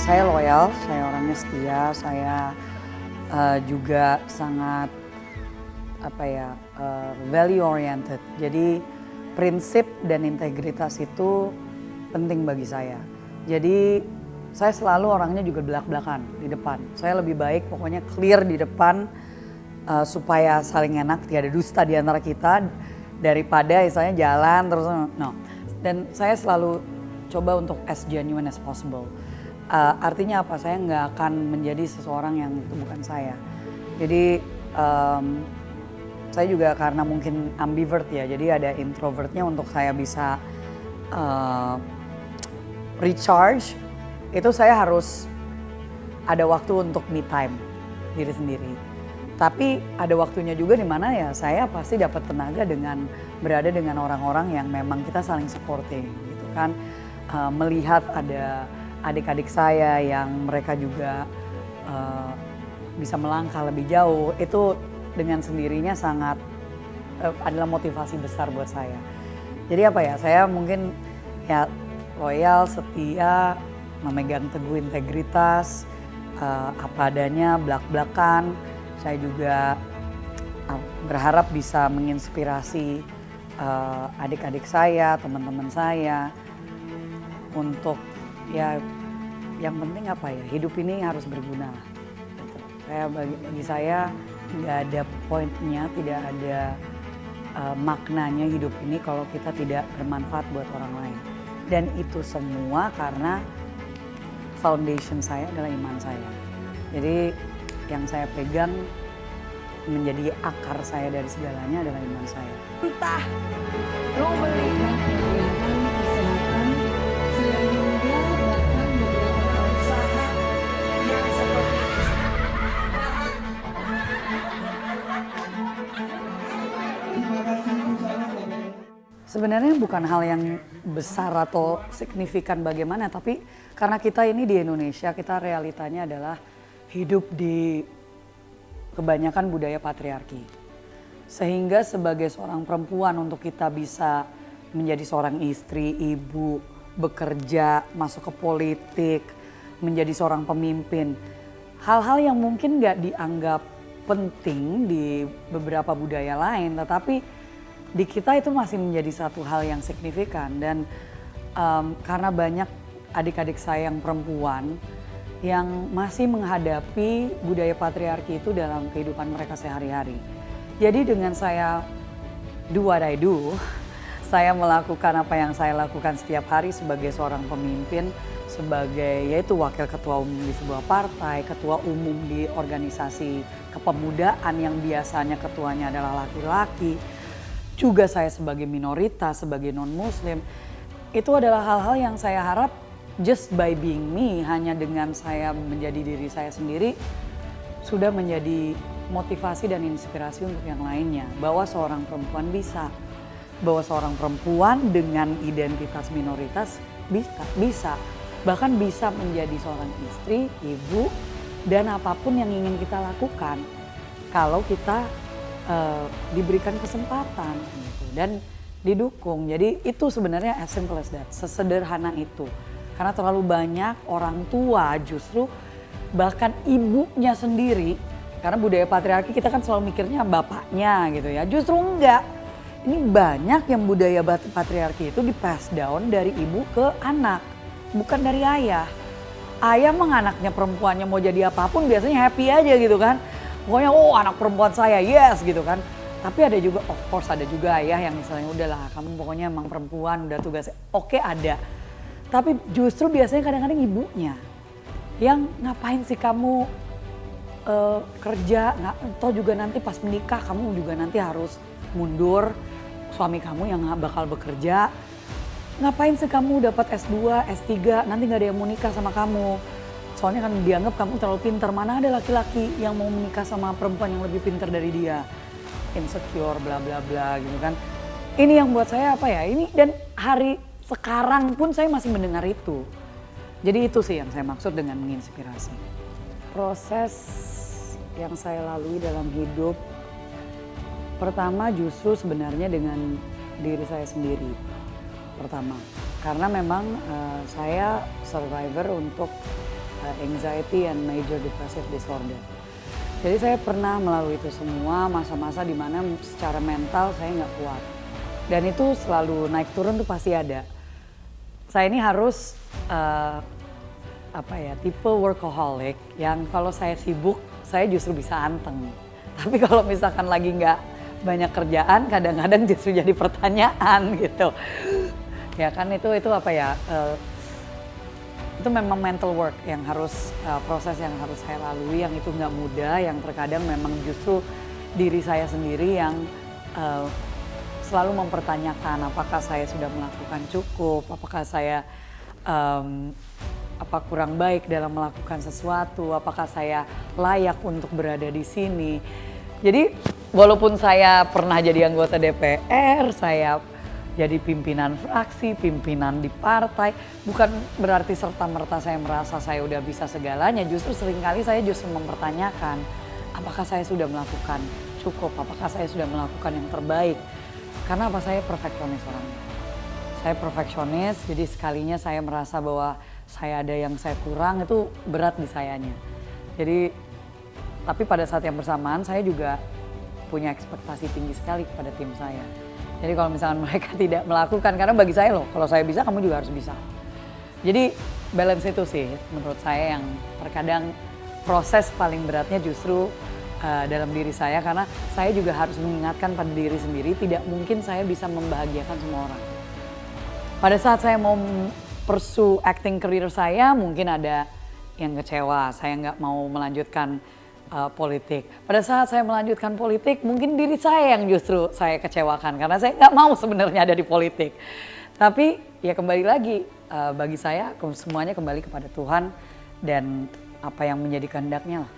Saya loyal, saya orangnya setia, saya juga sangat value oriented. Jadi prinsip dan integritas itu penting bagi saya. Jadi saya selalu orangnya juga belak-belakan di depan. Saya lebih baik pokoknya clear di depan supaya saling enak, tidak ada dusta di antara kita daripada misalnya jalan terus no. Dan saya selalu coba untuk as genuine as possible. Artinya apa? Saya nggak akan menjadi seseorang yang itu bukan saya. Jadi saya juga karena mungkin ambivert ya, jadi ada introvertnya untuk saya bisa recharge. Itu saya harus ada waktu untuk me time diri sendiri. Tapi ada waktunya juga di mana ya saya pasti dapat tenaga dengan berada dengan orang-orang yang memang kita saling supporting gitu kan. Melihat ada adik-adik saya yang mereka juga bisa melangkah lebih jauh, itu dengan sendirinya sangat adalah motivasi besar buat saya. Jadi apa ya, saya mungkin ya loyal, setia, memegang teguh integritas, apa adanya, belak-belakan. Saya juga berharap bisa menginspirasi adik-adik saya, teman-teman saya untuk ya yang penting apa ya, hidup ini harus berguna lah. Gitu. Bagi saya nggak ada poinnya, tidak ada maknanya hidup ini kalau kita tidak bermanfaat buat orang lain. Dan itu semua karena foundation saya adalah iman saya. Jadi yang saya pegang menjadi akar saya dari segalanya adalah iman saya. Entah lo beli kesehatan sehingga bahkan beberapa usaha yang seperti Sebenarnya bukan hal yang besar atau signifikan bagaimana, tapi karena kita ini di Indonesia, kita realitanya adalah hidup di kebanyakan budaya patriarki. Sehingga sebagai seorang perempuan untuk kita bisa menjadi seorang istri, ibu, bekerja, masuk ke politik, menjadi seorang pemimpin. Hal-hal yang mungkin gak dianggap penting di beberapa budaya lain, tetapi di kita itu masih menjadi satu hal yang signifikan. Dan karena banyak adik-adik saya yang perempuan yang masih menghadapi budaya patriarki itu dalam kehidupan mereka sehari-hari. Jadi dengan saya do what I do, saya melakukan apa yang saya lakukan setiap hari sebagai seorang pemimpin, sebagai yaitu wakil ketua umum di sebuah partai, ketua umum di organisasi kepemudaan yang biasanya ketuanya adalah laki-laki, juga saya sebagai minoritas, sebagai non-muslim, itu adalah hal-hal yang saya harap just by being me, hanya dengan saya menjadi diri saya sendiri, sudah menjadi motivasi dan inspirasi untuk yang lainnya. Bahwa seorang perempuan bisa, bahwa seorang perempuan dengan identitas minoritas bisa. Bahkan bisa menjadi seorang istri, ibu, dan apapun yang ingin kita lakukan. Kalau kita diberikan kesempatan gitu, dan didukung. Jadi itu sebenarnya as simple as that, sesederhana itu. Karena terlalu banyak orang tua justru bahkan ibunya sendiri, karena budaya patriarki kita kan selalu mikirnya bapaknya gitu ya. Justru enggak. Ini banyak yang budaya patriarki itu di pass down dari ibu ke anak, bukan dari ayah. Ayah mah anaknya perempuannya mau jadi apapun biasanya happy aja gitu kan. Pokoknya oh anak perempuan saya yes gitu kan. Tapi ada juga of course ada juga ayah yang misalnya udahlah kamu pokoknya emang perempuan udah tugasnya. Oke ada. Tapi justru biasanya kadang-kadang ibunya yang ngapain sih kamu kerja, toh juga nanti pas menikah kamu juga nanti harus mundur, suami kamu yang bakal bekerja. Ngapain sih kamu dapat S2, S3, nanti gak ada yang mau nikah sama kamu. Soalnya kan dianggap kamu terlalu pintar, mana ada laki-laki yang mau menikah sama perempuan yang lebih pintar dari dia. Insecure, bla bla bla gitu kan. Ini yang buat saya apa ya, ini dan hari sekarang pun saya masih mendengar itu. Jadi itu sih yang saya maksud dengan menginspirasi. Proses yang saya lalui dalam hidup, pertama justru sebenarnya dengan diri saya sendiri. Pertama, karena memang saya survivor untuk anxiety and major depressive disorder. Jadi saya pernah melalui itu semua, masa-masa di mana secara mental saya nggak kuat. Dan itu selalu naik turun tuh pasti ada. Saya ini harus tipe workaholic yang kalau saya sibuk saya justru bisa anteng. Tapi kalau misalkan lagi nggak banyak kerjaan, kadang-kadang justru jadi pertanyaan gitu. Ya kan itu itu memang mental work yang harus proses yang harus saya lalui, yang itu nggak mudah, yang terkadang memang justru diri saya sendiri yang selalu mempertanyakan apakah saya sudah melakukan cukup, apakah saya kurang baik dalam melakukan sesuatu, apakah saya layak untuk berada di sini. Jadi walaupun saya pernah jadi anggota DPR, saya jadi pimpinan fraksi, pimpinan di partai, bukan berarti serta-merta saya merasa saya udah bisa segalanya. Justru seringkali saya justru mempertanyakan apakah saya sudah melakukan cukup, apakah saya sudah melakukan yang terbaik. Karena saya perfeksionis orangnya. Saya perfeksionis, jadi sekalinya saya merasa bahwa saya ada yang saya kurang, itu berat di sayanya. Jadi, tapi pada saat yang bersamaan saya juga punya ekspektasi tinggi sekali kepada tim saya. Jadi kalau misalkan mereka tidak melakukan, karena bagi saya loh, kalau saya bisa kamu juga harus bisa. Jadi balance itu sih menurut saya yang terkadang proses paling beratnya justru dalam diri saya, karena saya juga harus mengingatkan pada diri sendiri, tidak mungkin saya bisa membahagiakan semua orang. Pada saat saya mau pursue acting career saya, mungkin ada yang kecewa, saya nggak mau melanjutkan politik. Pada saat saya melanjutkan politik, mungkin diri saya yang justru saya kecewakan karena saya nggak mau sebenarnya ada di politik. Tapi ya kembali lagi, bagi saya semuanya kembali kepada Tuhan dan apa yang menjadi kehendaknya lah.